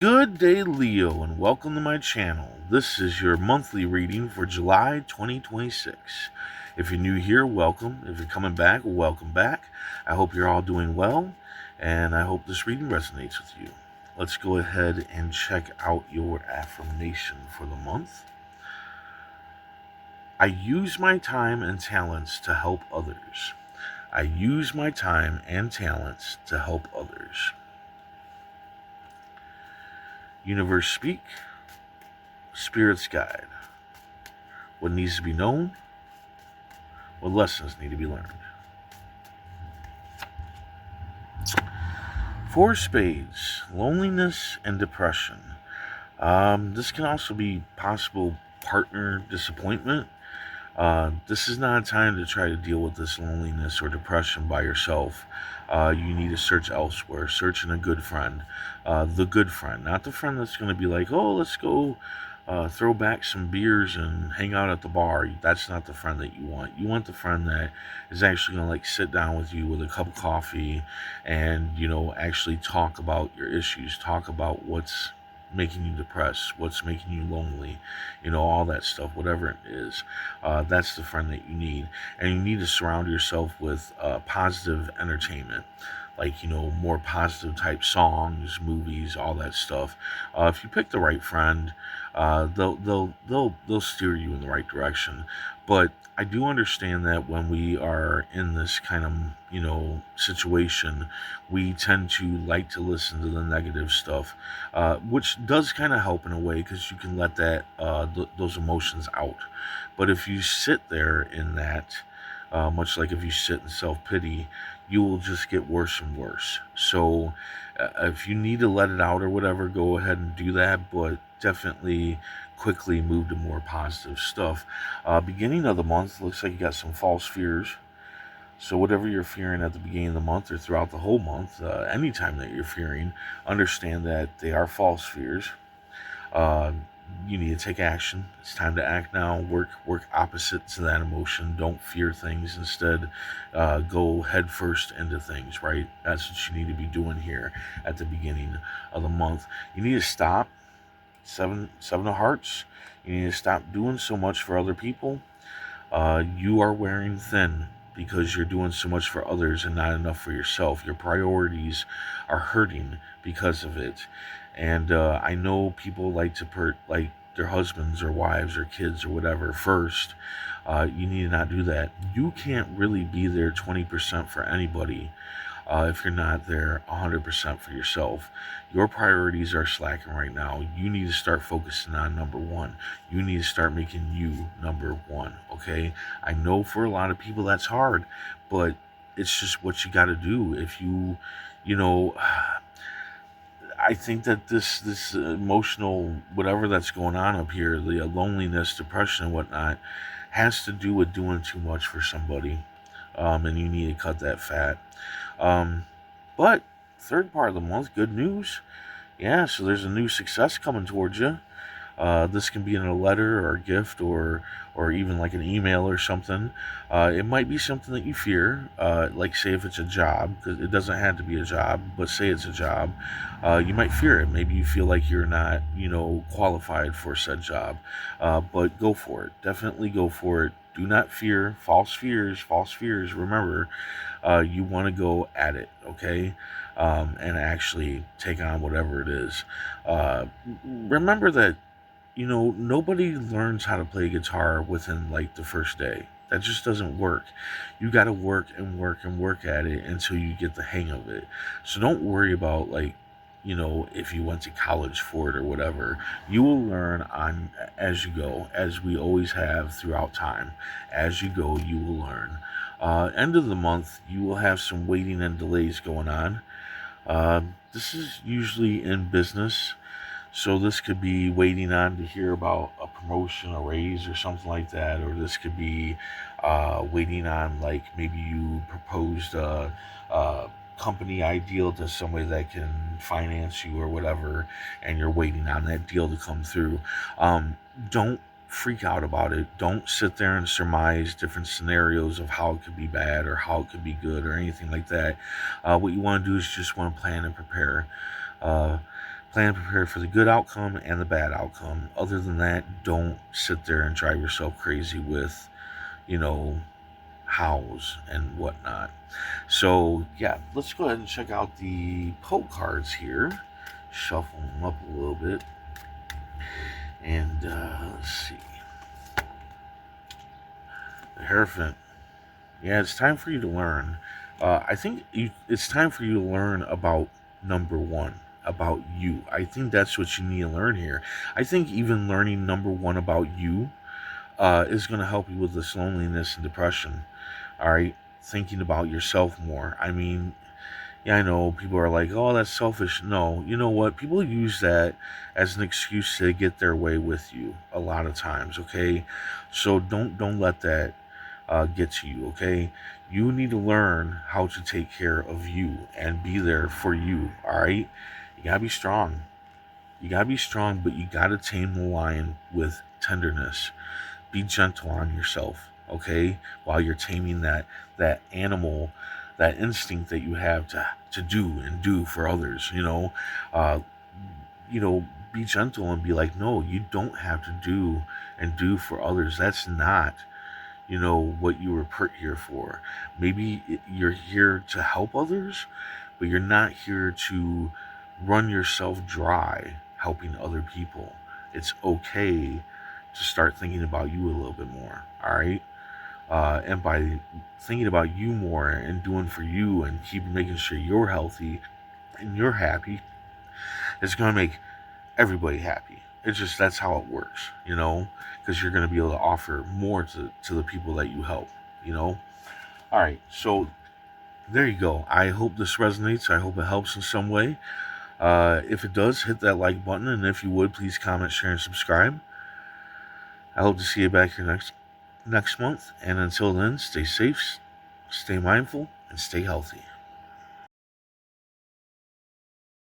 Good day, Leo, and welcome to my channel. This is your monthly reading for July 2026. If you're new here, welcome. If you're coming back, welcome back. I hope you're all doing well, and I hope this reading resonates with you. Let's go ahead and check out your affirmation for the month. I use my time and talents to help others. I use my time and talents to help others. Universe speak, Spirit's guide. What needs to be known? What lessons need to be learned? Four spades, loneliness and depression. This can also be possible partner disappointment. This is not a time to try to deal with this loneliness or depression by yourself. You need to search elsewhere. Search in a good friend. The good friend, not the friend that's going to be like, oh, let's go throw back some beers and hang out at the bar. That's not the friend that you want. You want the friend that is actually going to like sit down with you with a cup of coffee and, actually talk about your issues, talk about what's making you depressed, what's making you lonely, all that stuff, whatever it is. That's the friend that you need. And you need to surround yourself with positive entertainment, like more positive type songs, movies, all that stuff. If you pick the right friend, they'll steer you in the right direction. But I do understand that when we are in this kind of situation, we tend to like to listen to the negative stuff, which does kind of help in a way because you can let those emotions out. But if you sit there in that, much like if you sit in self-pity, you will just get worse and worse. So if you need to let it out or whatever, go ahead and do that, but definitely quickly move to more positive stuff. Beginning of the month, looks like you got some false fears. So whatever you're fearing at the beginning of the month or throughout the whole month, anytime that you're fearing, understand that they are false fears. You need to take action. It's time to act now. Work opposite to that emotion. Don't fear things. Instead, go head first into things. Right. That's what you need to be doing here at the beginning of the month. You need to stop. Seven of Hearts. You need to stop doing so much for other people. You are wearing thin because you're doing so much for others and not enough for yourself. Your priorities are hurting because of it. And I know people like to put like their husbands or wives or kids or whatever first. You need to not do that. You can't really be there 20% for anybody if you're not there 100% for yourself. Your priorities are slacking right now. You need to start focusing on number one. You need to start making you number one, okay? I know for a lot of people that's hard, but it's just what you got to do. If you know, I think that this emotional whatever that's going on up here, the loneliness, depression, and whatnot, has to do with doing too much for somebody, and you need to cut that fat. But third part of the month, good news. Yeah, so there's a new success coming towards you. This can be in a letter or a gift or even like an email or something. It might be something that you fear, like say if it's a job, because it doesn't have to be a job, but say it's a job, you might fear it. Maybe you feel like you're not, qualified for said job, but go for it. Definitely go for it. Do not fear false fears. False fears. Remember, you want to go at it, okay? And actually take on whatever it is. Remember that nobody learns how to play guitar within like the first day. That just doesn't work. You got to work and work and work at it until you get the hang of it. So don't worry about like, if you went to college for it or whatever. You will learn on as you go, as we always have throughout time. As you go, you will learn. End of the month, you will have some waiting and delays going on. This is usually in business. So this could be waiting on to hear about a promotion, a raise, or something like that. Or this could be waiting on, like maybe you proposed a company ideal to somebody that can finance you or whatever, and you're waiting on that deal to come through. Don't freak out about it. Don't sit there and surmise different scenarios of how it could be bad or how it could be good or anything like that. What you want to do is just want to plan and prepare. Plan and prepare for the good outcome and the bad outcome. Other than that, don't sit there and drive yourself crazy with, you know, hows and whatnot. So, yeah, let's go ahead and check out the poke cards here. Shuffle them up a little bit. And let's see. The Hierophant. Yeah, it's time for you to learn. I think it's time for you to learn about number one, about you. I think that's what you need to learn here. I think even learning number one about you is going to help you with this loneliness and depression. All right, thinking about yourself more. I mean, yeah, I know people are like, "Oh, that's selfish." No, you know what? People use that as an excuse to get their way with you a lot of times. Okay, so don't let that get to you. Okay, you need to learn how to take care of you and be there for you. All right, you gotta be strong. You gotta be strong, but you gotta tame the lion with tenderness. Be gentle on yourself, okay, while you're taming that animal, that instinct that you have to do and do for others. Uh, be gentle and be like, no, you don't have to do and do for others. That's not what you were put here for. Maybe you're here to help others, but you're not here to run yourself dry helping other people. It's okay to start thinking about you a little bit more. All right. And by thinking about you more and doing for you and keep making sure you're healthy and you're happy, it's going to make everybody happy. It's just that's how it works, because you're going to be able to offer more to the people that you help, you know. All right, so there you go. I hope this resonates. I hope it helps in some way. If it does, hit that like button, and if you would, please comment, share, and subscribe. I hope to see you back here next month. And until then, stay safe, stay mindful, and stay healthy.